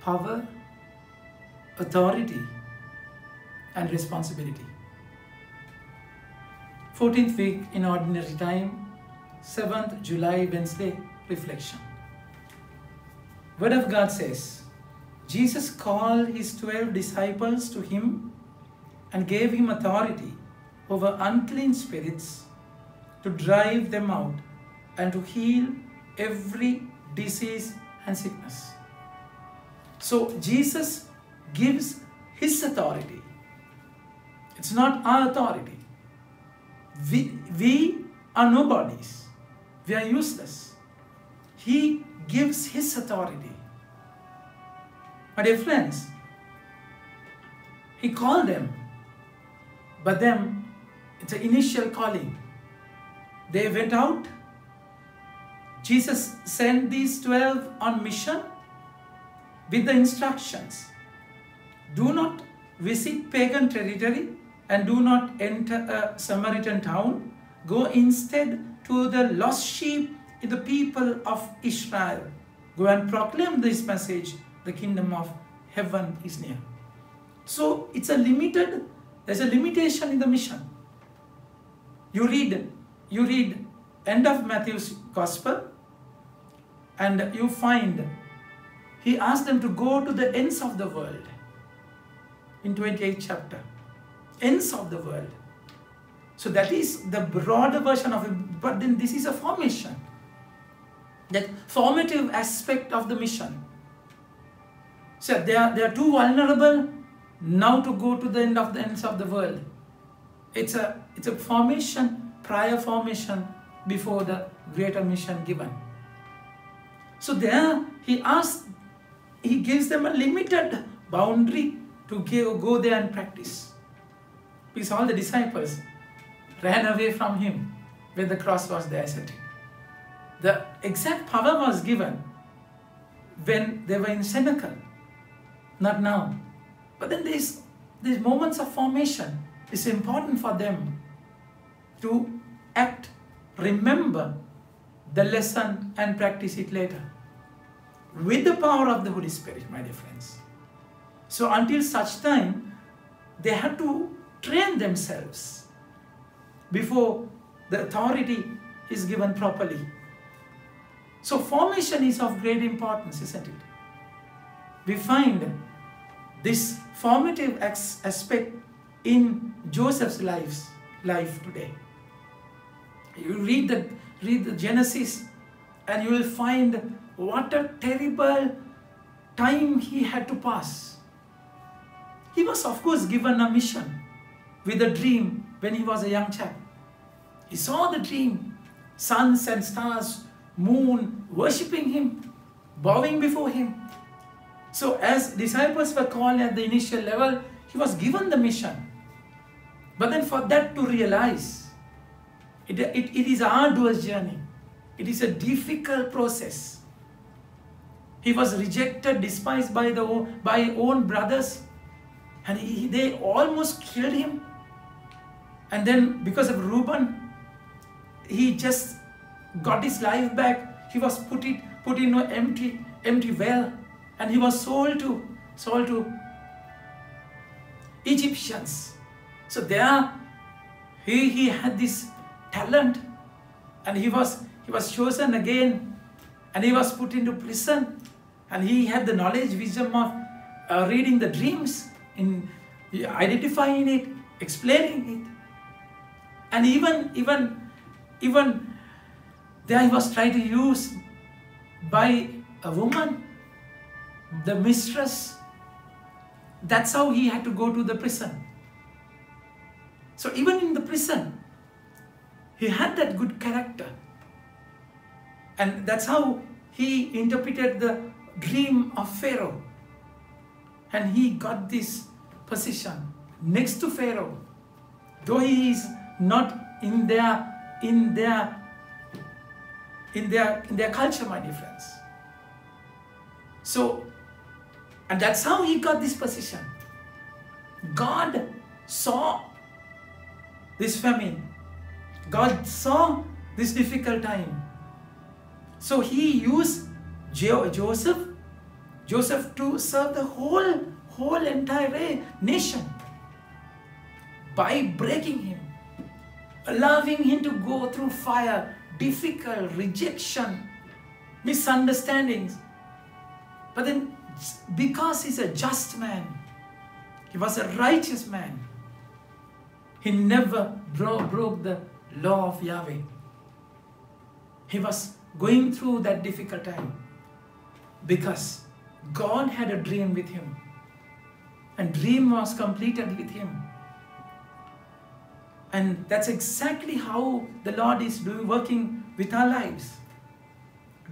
power, authority, and responsibility. 14th week in ordinary time, 7th July, Wednesday, reflection. Word of God says, Jesus called his 12 disciples to him and gave him authority over unclean spirits to drive them out and to heal every disease and sickness. So Jesus gives his authority. It's not our authority. We are nobodies. We are useless. He gives his authority. My dear friends, he called them, but then it's an initial calling. They went out. Jesus sent these 12 on mission with the instructions: do not visit pagan territory and do not enter a Samaritan town. Go instead to the lost sheep in the people of Israel. Go and proclaim this message: the kingdom of heaven is near. So it's there's a limitation in the mission. You read end of Matthew's gospel and you find he asked them to go to the ends of the world in 28th chapter. Ends of the world. So that is the broader version of it, but then this is a formation. That formative aspect of the mission. So they are too vulnerable now to go to the ends of the world. It's a formation, prior formation before the greater mission given. So there he gives them a limited boundary to go there and practice. Because all the disciples ran away from him when the cross was there, isn't it? The exact power was given when they were in cenacle, not now. But then these moments of formation is important for them to act, remember the lesson and practice it later with the power of the Holy Spirit, my dear friends. So until such time, they had to train themselves before the authority is given properly. So formation is of great importance, isn't it? We find this formative aspect in Joseph's life today. You read the Genesis and you will find what a terrible time he had to pass. He was of course given a mission with a dream when he was a young child. He saw the dream, suns and stars, moon, worshipping him, bowing before him. So as disciples were called at the initial level, he was given the mission. But then for that to realize, it is an arduous journey. It is a difficult process. He was rejected, despised by own brothers, and they almost killed him. And then because of Reuben, he just got his life back. He was put in an empty well, and he was sold to Egyptians. So there he had this talent, and he was chosen again, and he was put into prison, and he had the knowledge, wisdom of reading the dreams, in identifying it, explaining it. And even there he was tried to use by a woman, the mistress. That's how he had to go to the prison. So even in the prison, he had that good character. And that's how he interpreted the dream of Pharaoh. And he got this position next to Pharaoh. Though he is not in their culture, my dear friends. So, and that's how he got this position. God saw this famine. God saw this difficult time. So he used Joseph Joseph to serve the whole entire nation by breaking him, allowing him to go through fire, difficult, rejection, misunderstandings. But then, because he's a just man, he was a righteous man, he never broke the law of Yahweh. He was going through that difficult time because God had a dream with him, and dream was completed with him. And that's exactly how the Lord is working with our lives.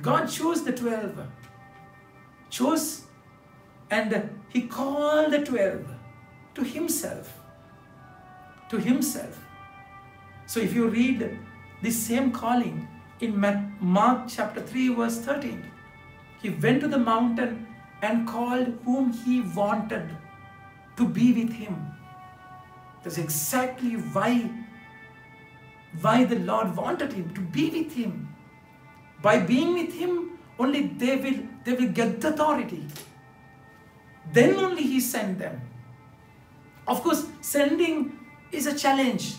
God chose the 12, and he called the 12 to himself. So if you read this same calling in Mark chapter 3 verse 13, he went to the mountain and called whom he wanted to be with him. That's exactly why the Lord wanted him to be with him. By being with him, only they will get the authority. Then only he sent them. Of course, sending is a challenge.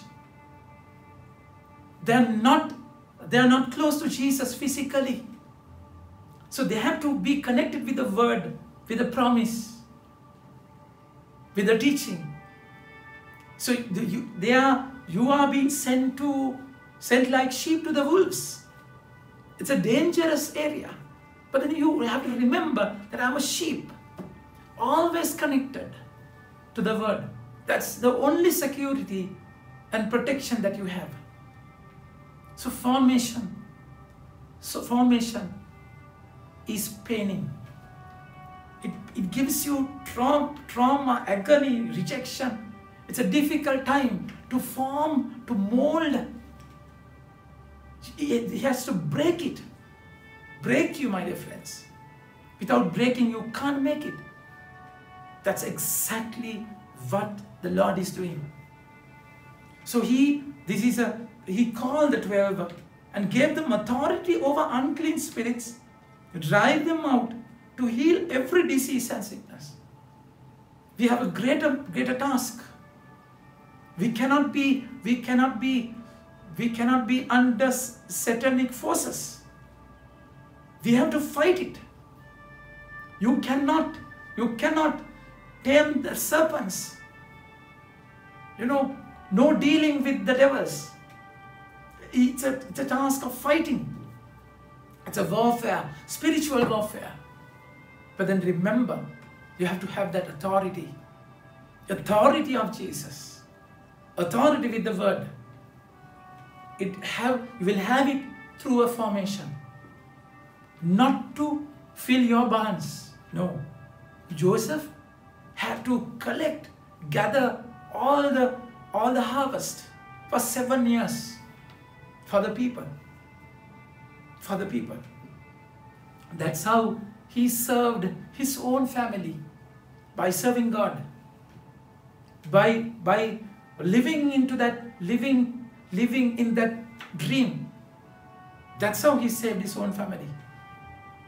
They are not close to Jesus physically. So they have to be connected with the word, with the promise, with the teaching. So you are being sent like sheep to the wolves. It's a dangerous area. But then you have to remember that I'm a sheep, always connected to the word. That's the only security and protection that you have. So formation is paining. It gives you trauma, agony, rejection. It's a difficult time to form, to mold. He has to break it. Break you, my dear friends. Without breaking, you can't make it. That's exactly what the Lord is doing. So he called the 12 and gave them authority over unclean spirits, drive them out, to heal every disease and sickness. We have a greater task. We cannot be under satanic forces. We have to fight it. You cannot tame the serpents. No dealing with the devils. It's a task of fighting. It's a warfare, spiritual warfare. But then remember, you have to have that authority. Authority of Jesus. Authority with the word. You will have it through a formation. Not to fill your barns. No. Joseph had to gather all the harvest for 7 years for the people. That's how he served his own family, by serving God, by living in that dream. That's how he saved his own family.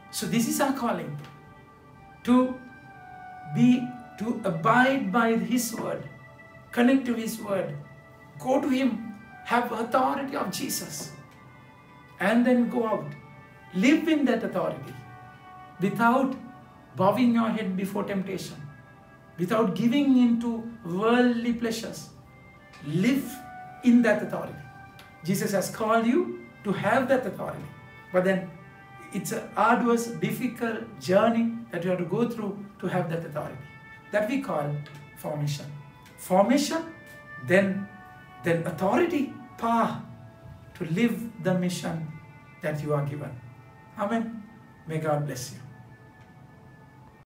So this is our calling, to abide by his word, connect to his word, go to him, have authority of Jesus, and then go out, live in that authority, without bowing your head before temptation, without giving into worldly pleasures. Live in that authority. Jesus has called you to have that authority. But then it's an arduous, difficult journey that you have to go through to have that authority. That we call formation. Formation, then authority, power to live the mission that you are given. Amen. May God bless you.